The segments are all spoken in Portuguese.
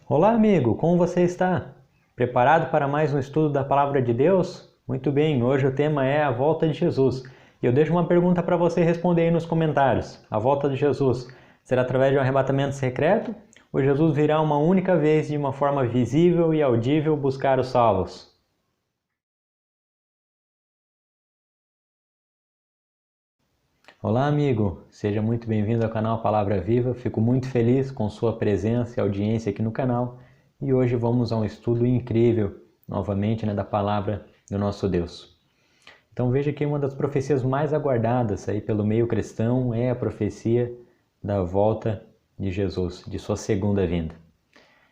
Olá, amigo, como você está? Preparado para mais um estudo da Palavra de Deus? Muito bem, hoje o tema é a volta de Jesus. E eu deixo uma pergunta para você responder aí nos comentários. A volta de Jesus será através de um arrebatamento secreto? Ou Jesus virá uma única vez de uma forma visível e audível buscar os salvos? Olá, amigo! Seja muito bem-vindo ao canal Palavra Viva. Fico muito feliz com sua presença e audiência aqui no canal. E hoje vamos a um estudo incrível, novamente, da Palavra do nosso Deus. Então veja que uma das profecias mais aguardadas aí pelo meio cristão é a profecia da volta de Jesus, de sua segunda vinda.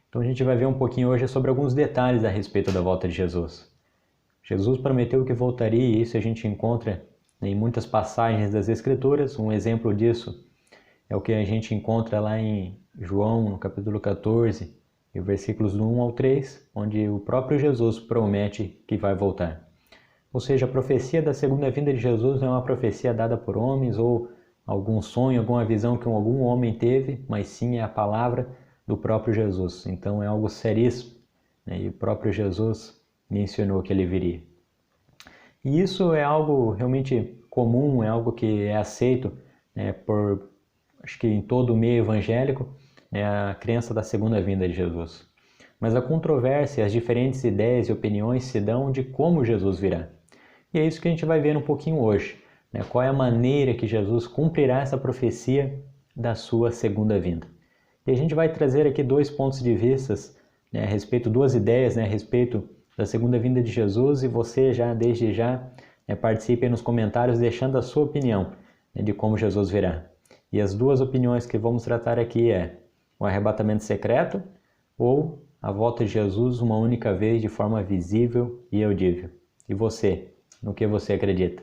Então a gente vai ver um pouquinho hoje sobre alguns detalhes a respeito da volta de Jesus. Jesus prometeu que voltaria e isso a gente encontra em muitas passagens das Escrituras. Um exemplo disso é o que a gente encontra lá em João, no capítulo 14, e versículos do 1 ao 3, onde o próprio Jesus promete que vai voltar. Ou seja, a profecia da segunda vinda de Jesus não é uma profecia dada por homens ou algum sonho, alguma visão que algum homem teve, mas sim é a palavra do próprio Jesus. Então é algo seríssimo, e o próprio Jesus mencionou que ele viria. E isso é algo realmente comum, é algo que é aceito acho que em todo o meio evangélico, a crença da segunda vinda de Jesus. Mas a controvérsia, as diferentes ideias e opiniões se dão de como Jesus virá. E é isso que a gente vai ver um pouquinho hoje. Qual é a maneira que Jesus cumprirá essa profecia da sua segunda vinda. E a gente vai trazer aqui dois pontos de vista a respeito, duas ideias a respeito da segunda vinda de Jesus, e você desde já participe nos comentários deixando a sua opinião de como Jesus virá. E as duas opiniões que vamos tratar aqui é o arrebatamento secreto ou a volta de Jesus uma única vez de forma visível e audível. E você, no que você acredita?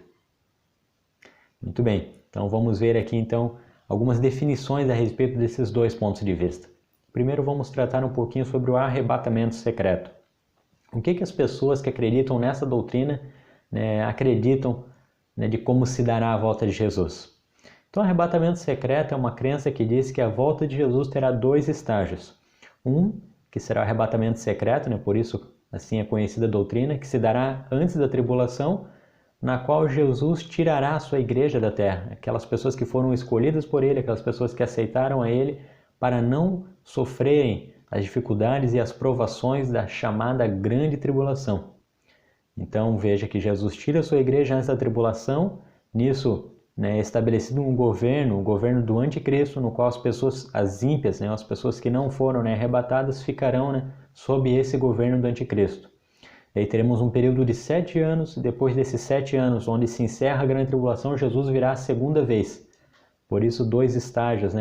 Muito bem, então vamos ver aqui então algumas definições a respeito desses dois pontos de vista. Primeiro vamos tratar um pouquinho sobre o arrebatamento secreto. O que as pessoas que acreditam nessa doutrina acreditam de como se dará a volta de Jesus? Então, o arrebatamento secreto é uma crença que diz que a volta de Jesus terá dois estágios. Um, que será o arrebatamento secreto, por isso assim é conhecida a doutrina, que se dará antes da tribulação, na qual Jesus tirará a sua igreja da terra, aquelas pessoas que foram escolhidas por ele, aquelas pessoas que aceitaram a ele para não sofrerem as dificuldades e as provações da chamada grande tribulação. Então veja que Jesus tira a sua igreja antes da tribulação, nisso é estabelecido um governo, o governo do anticristo, no qual as pessoas, as ímpias, as pessoas que não foram arrebatadas, ficarão sob esse governo do anticristo. E aí teremos um período de 7 anos, e depois desses 7 anos, onde se encerra a grande tribulação, Jesus virá a segunda vez. Por isso, dois estágios,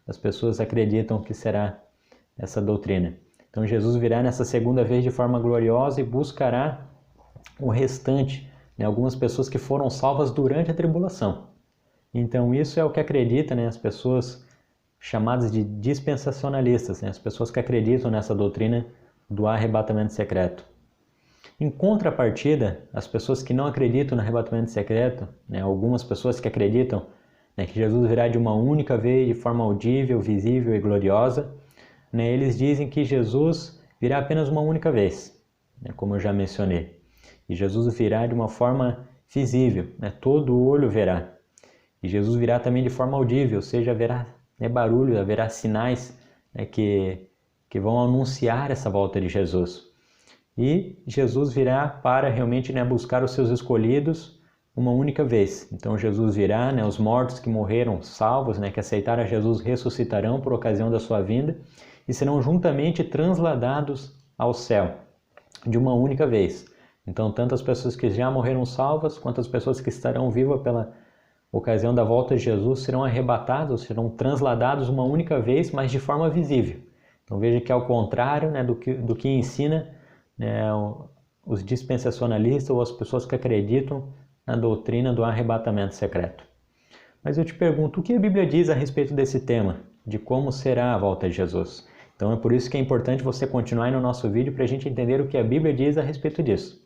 as pessoas acreditam que será essa doutrina. Então Jesus virá nessa segunda vez de forma gloriosa e buscará o restante, algumas pessoas que foram salvas durante a tribulação. Então isso é o que acredita as pessoas chamadas de dispensacionalistas, as pessoas que acreditam nessa doutrina do arrebatamento secreto. Em contrapartida, as pessoas que não acreditam no arrebatamento secreto, algumas pessoas que acreditam que Jesus virá de uma única vez de forma audível, visível e gloriosa, eles dizem que Jesus virá apenas uma única vez, como eu já mencionei. E Jesus virá de uma forma visível, todo o olho verá. E Jesus virá também de forma audível, ou seja, haverá barulho, haverá sinais que vão anunciar essa volta de Jesus. E Jesus virá para realmente buscar os seus escolhidos uma única vez. Então Jesus virá, os mortos que morreram salvos, que aceitaram a Jesus ressuscitarão por ocasião da sua vinda e serão juntamente transladados ao céu de uma única vez. Então tanto as pessoas que já morreram salvas quanto as pessoas que estarão vivas pela ocasião da volta de Jesus serão arrebatados, serão transladados uma única vez, mas de forma visível. Então veja que ao contrário do que ensina os dispensacionalistas ou as pessoas que acreditam na doutrina do arrebatamento secreto. Mas eu te pergunto, o que a Bíblia diz a respeito desse tema, de como será a volta de Jesus? Então é por isso que é importante você continuar aí no nosso vídeo para a gente entender o que a Bíblia diz a respeito disso.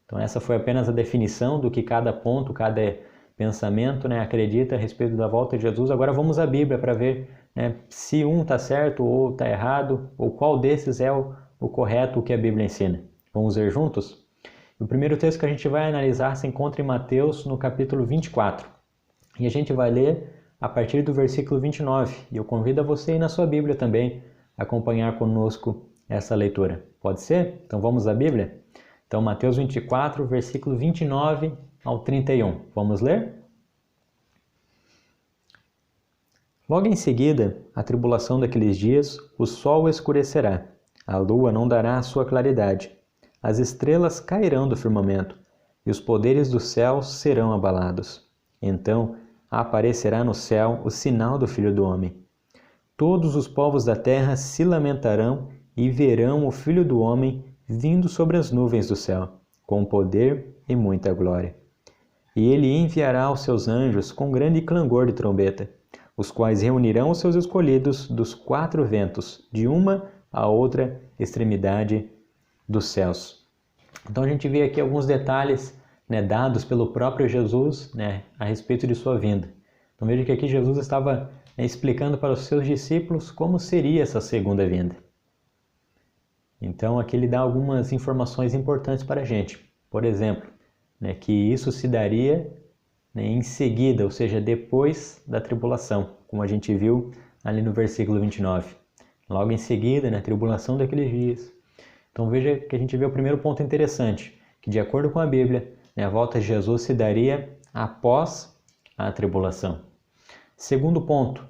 Então essa foi apenas a definição do que cada ponto, cada pensamento acredita a respeito da volta de Jesus. Agora vamos à Bíblia para ver né, se um está certo ou está errado, ou qual desses é o correto, o que a Bíblia ensina. Vamos ver juntos? O primeiro texto que a gente vai analisar se encontra em Mateus, no capítulo 24. E a gente vai ler a partir do versículo 29. E eu convido a você ir na sua Bíblia também acompanhar conosco essa leitura. Pode ser? Então vamos à Bíblia? Então Mateus 24, versículo 29 ao 31. Vamos ler? Logo em seguida, a tribulação daqueles dias, o sol escurecerá, a lua não dará a sua claridade, as estrelas cairão do firmamento, e os poderes do céu serão abalados. Então aparecerá no céu o sinal do Filho do Homem. Todos os povos da terra se lamentarão e verão o Filho do Homem vindo sobre as nuvens do céu, com poder e muita glória. E ele enviará os seus anjos com grande clangor de trombeta, os quais reunirão os seus escolhidos dos quatro ventos, de uma a outra extremidade dos céus. Então a gente vê aqui alguns detalhes, né, dados pelo próprio Jesus, né, a respeito de sua vinda. Então veja que aqui Jesus estava, né, explicando para os seus discípulos como seria essa segunda vinda. Então aqui ele dá algumas informações importantes para a gente. Por exemplo, né, que isso se daria, né, em seguida, ou seja, depois da tribulação, como a gente viu ali no versículo 29. Logo em seguida, na tribulação daqueles dias. Então veja que a gente vê o primeiro ponto interessante, que de acordo com a Bíblia, né, a volta de Jesus se daria após a tribulação. Segundo ponto,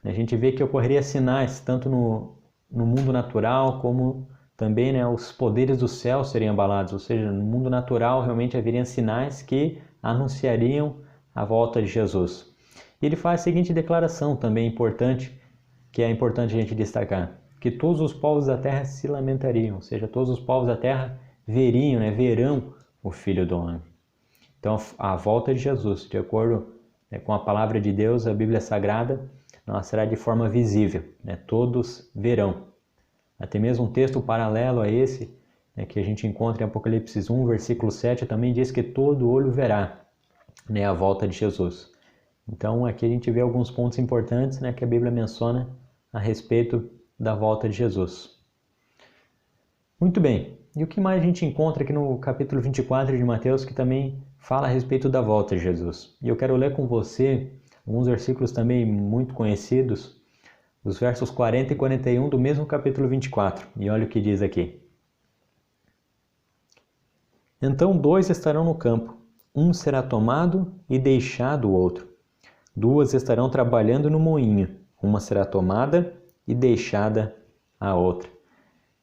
a gente vê que ocorreria sinais tanto no mundo natural como também, né, os poderes do céu seriam abalados, ou seja, no mundo natural realmente haveriam sinais que anunciariam a volta de Jesus. E ele faz a seguinte declaração também importante, que é importante a gente destacar, que todos os povos da terra se lamentariam, ou seja, todos os povos da terra veriam, né, verão o Filho do Homem. Então a volta de Jesus, de acordo, né, com a palavra de Deus, a Bíblia Sagrada, ela será de forma visível, né, todos verão. Até mesmo um texto paralelo a esse, né, que a gente encontra em Apocalipse 1, versículo 7, também diz que todo olho verá, né, a volta de Jesus. Então aqui a gente vê alguns pontos importantes, né, que a Bíblia menciona a respeito da volta de Jesus. Muito bem, e o que mais a gente encontra aqui no capítulo 24 de Mateus que também fala a respeito da volta de Jesus? E eu quero ler com você alguns versículos também muito conhecidos, os versos 40 e 41 do mesmo capítulo 24. E olha o que diz aqui. Então 2 estarão no campo, um será tomado e deixado o outro. 2 estarão trabalhando no moinho, uma será tomada e deixada a outra.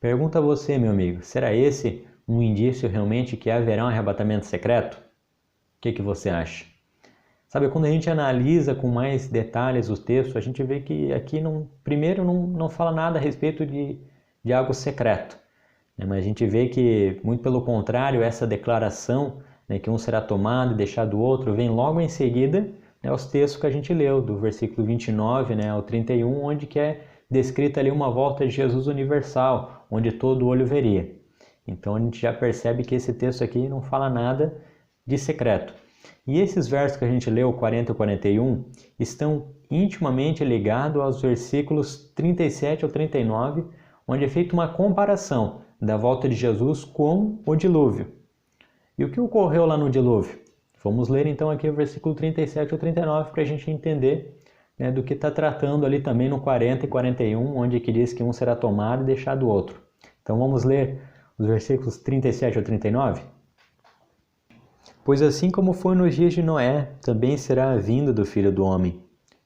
Pergunta a você, meu amigo, será esse um indício realmente que haverá um arrebatamento secreto? O que você acha? Sabe, quando a gente analisa com mais detalhes o texto, a gente vê que aqui primeiro não fala nada a respeito de algo secreto, né? Mas a gente vê que, muito pelo contrário, essa declaração, né, que um será tomado e deixado o outro, vem logo em seguida, né, os textos que a gente leu, do versículo 29, né, ao 31, onde que é descrita ali uma volta de Jesus universal, onde todo olho veria. Então a gente já percebe que esse texto aqui não fala nada de secreto. E esses versos que a gente leu, 40 e 41, estão intimamente ligados aos versículos 37 ao 39, onde é feita uma comparação da volta de Jesus com o dilúvio. E o que ocorreu lá no dilúvio? Vamos ler então aqui o versículo 37 ao 39 para a gente entender, né, do que está tratando ali também no 40 e 41, onde que diz que um será tomado e deixado o outro. Então vamos ler os versículos 37 ao 39? Pois assim como foi nos dias de Noé, também será a vinda do Filho do Homem.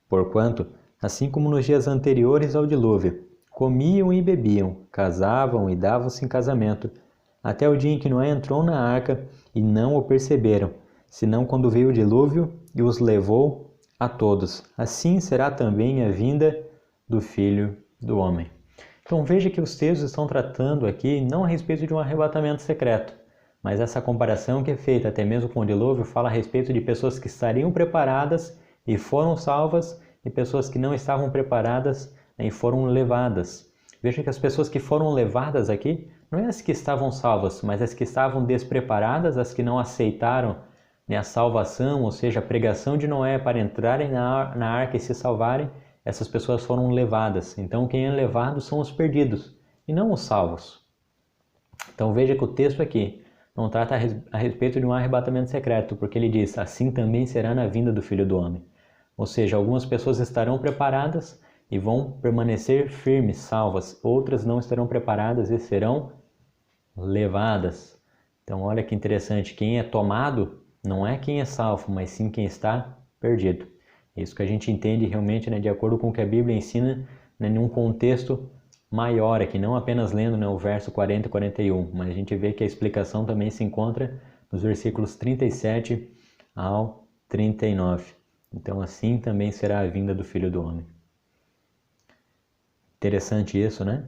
Porquanto, assim como nos dias anteriores ao dilúvio, comiam e bebiam, casavam e davam-se em casamento, até o dia em que Noé entrou na arca e não o perceberam, senão quando veio o dilúvio e os levou a todos. Assim será também a vinda do Filho do Homem. Então veja que os textos estão tratando aqui não a respeito de um arrebatamento secreto, mas essa comparação que é feita até mesmo com o dilúvio fala a respeito de pessoas que estariam preparadas e foram salvas e pessoas que não estavam preparadas e foram levadas. Veja que as pessoas que foram levadas aqui não é as que estavam salvas, mas as que estavam despreparadas, as que não aceitaram, né, a salvação, ou seja, a pregação de Noé para entrarem na arca e se salvarem. essas pessoas foram levadas. Então quem é levado são os perdidos e não os salvos. Então veja que o texto aqui não trata a respeito de um arrebatamento secreto, porque ele diz, assim também será na vinda do Filho do Homem. Ou seja, algumas pessoas estarão preparadas e vão permanecer firmes, salvas. Outras não estarão preparadas e serão levadas. Então olha que interessante, quem é tomado não é quem é salvo, mas sim quem está perdido. Isso que a gente entende realmente, de acordo com o que a Bíblia ensina, em um contexto maior aqui, não apenas lendo o verso 40 e 41, mas a gente vê que a explicação também se encontra nos versículos 37 ao 39. Então assim também será a vinda do Filho do Homem. Interessante isso, né?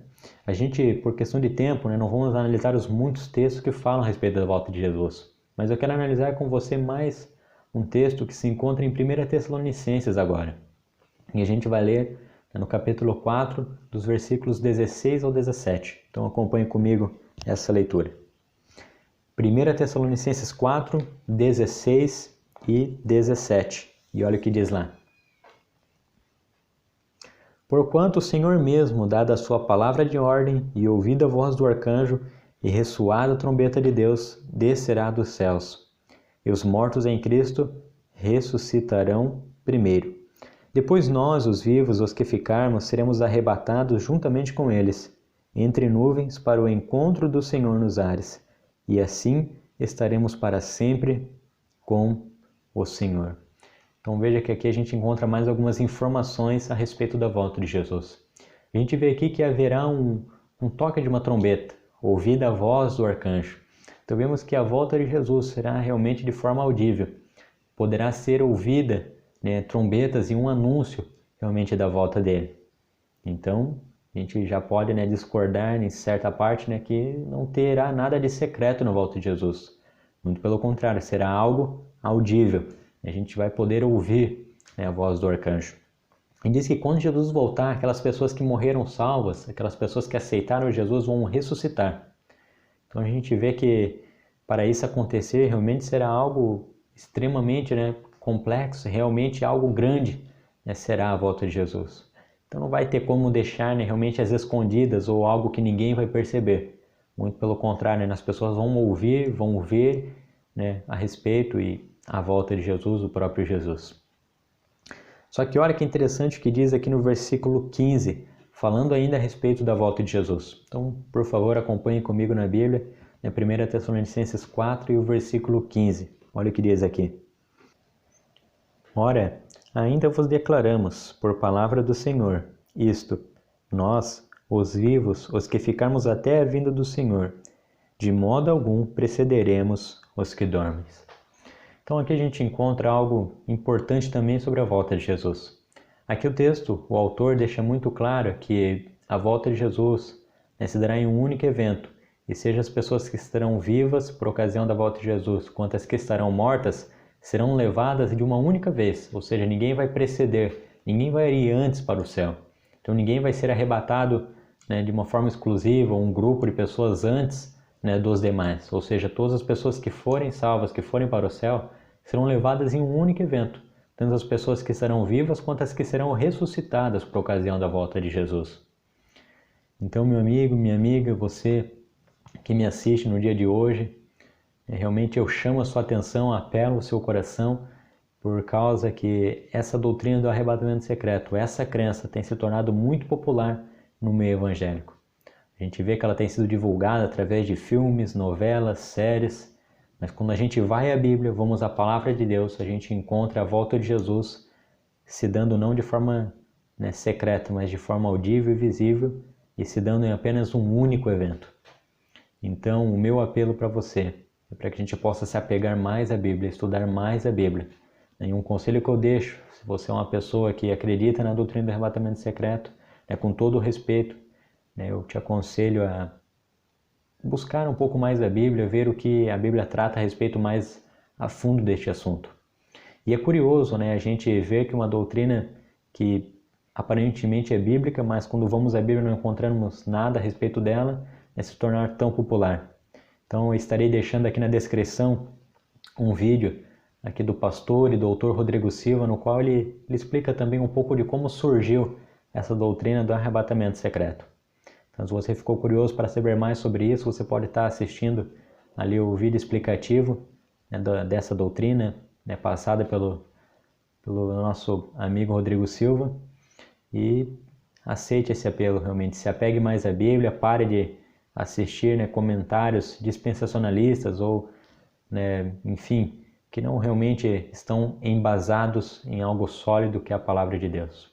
A gente, por questão de tempo, não vamos analisar os muitos textos que falam a respeito da volta de Jesus, mas eu quero analisar com você mais um texto que se encontra em 1 Tessalonicenses agora. E a gente vai ler no capítulo 4, dos versículos 16 ao 17. Então acompanhe comigo essa leitura. 1 Tessalonicenses 4, 16 e 17. E olha o que diz lá. Porquanto o Senhor mesmo, dada a sua palavra de ordem, e ouvida a voz do arcanjo, e ressoada a trombeta de Deus, descerá dos céus. E os mortos em Cristo ressuscitarão primeiro. Depois nós, os vivos, os que ficarmos, seremos arrebatados juntamente com eles, entre nuvens para o encontro do Senhor nos ares, e assim estaremos para sempre com o Senhor. Então veja que aqui a gente encontra mais algumas informações a respeito da volta de Jesus. A gente vê aqui que haverá um toque de uma trombeta, ouvida a voz do arcanjo. Então vemos que a volta de Jesus será realmente de forma audível. Poderá ser ouvida, trombetas e um anúncio realmente da volta dele. Então a gente já pode discordar em certa parte que não terá nada de secreto na volta de Jesus. Muito pelo contrário, será algo audível. A gente vai poder ouvir a voz do arcanjo. E diz que quando Jesus voltar, aquelas pessoas que morreram salvas, aquelas pessoas que aceitaram Jesus vão ressuscitar. Então a gente vê que para isso acontecer realmente será algo extremamente complexo, realmente algo grande será a volta de Jesus. Então não vai ter como deixar realmente as escondidas ou algo que ninguém vai perceber. Muito pelo contrário, as pessoas vão ouvir, vão ver a respeito e a volta de Jesus, o próprio Jesus. Só que olha que interessante o que diz aqui no versículo 15, falando ainda a respeito da volta de Jesus. Então, por favor, acompanhe comigo na Bíblia, 1 Tessalonicenses 4 e o versículo 15. Olha o que diz aqui. Ora, ainda vos declaramos, por palavra do Senhor, isto, nós, os vivos, os que ficarmos até a vinda do Senhor, de modo algum precederemos os que dormem. Então aqui a gente encontra algo importante também sobre a volta de Jesus. Aqui o texto, o autor deixa muito claro que a volta de Jesus se dará em um único evento, e seja as pessoas que estarão vivas por ocasião da volta de Jesus, quanto as que estarão mortas, serão levadas de uma única vez, ou seja, ninguém vai preceder, ninguém vai ir antes para o céu. Então ninguém vai ser arrebatado de uma forma exclusiva, um grupo de pessoas antes dos demais, ou seja, todas as pessoas que forem salvas, que forem para o céu, serão levadas em um único evento, tanto as pessoas que estarão vivas quanto as que serão ressuscitadas por ocasião da volta de Jesus. Então, meu amigo, minha amiga, você que me assiste no dia de hoje, realmente eu chamo a sua atenção, apelo ao seu coração, por causa que essa doutrina do arrebatamento secreto, essa crença tem se tornado muito popular no meio evangélico. A gente vê que ela tem sido divulgada através de filmes, novelas, séries, mas quando a gente vai à Bíblia, vamos à Palavra de Deus, a gente encontra a volta de Jesus se dando não de forma secreta, mas de forma audível e visível, e se dando em apenas um único evento. Então, o meu apelo para você é para que a gente possa se apegar mais à Bíblia, estudar mais a Bíblia. E um conselho que eu deixo, se você é uma pessoa que acredita na doutrina do arrebatamento secreto, com todo o respeito, eu te aconselho a buscar um pouco mais da Bíblia, ver o que a Bíblia trata a respeito mais a fundo deste assunto. E é curioso, a gente ver que uma doutrina que aparentemente é bíblica, mas quando vamos à Bíblia não encontramos nada a respeito dela, se tornar tão popular. Então eu estarei deixando aqui na descrição um vídeo aqui do pastor e doutor Rodrigo Silva, no qual ele explica também um pouco de como surgiu essa doutrina do arrebatamento secreto. Então, se você ficou curioso para saber mais sobre isso, você pode estar assistindo ali o vídeo explicativo, né, dessa doutrina, né, passada pelo nosso amigo Rodrigo Silva, e aceite esse apelo realmente, se apegue mais à Bíblia, pare de assistir, né, comentários dispensacionalistas ou, né, enfim, que não realmente estão embasados em algo sólido que é a palavra de Deus.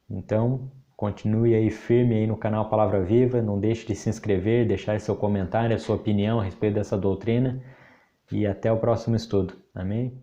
Então, continue aí firme aí no canal Palavra Viva, não deixe de se inscrever, deixar seu comentário, a sua opinião a respeito dessa doutrina, e até o próximo estudo. Amém?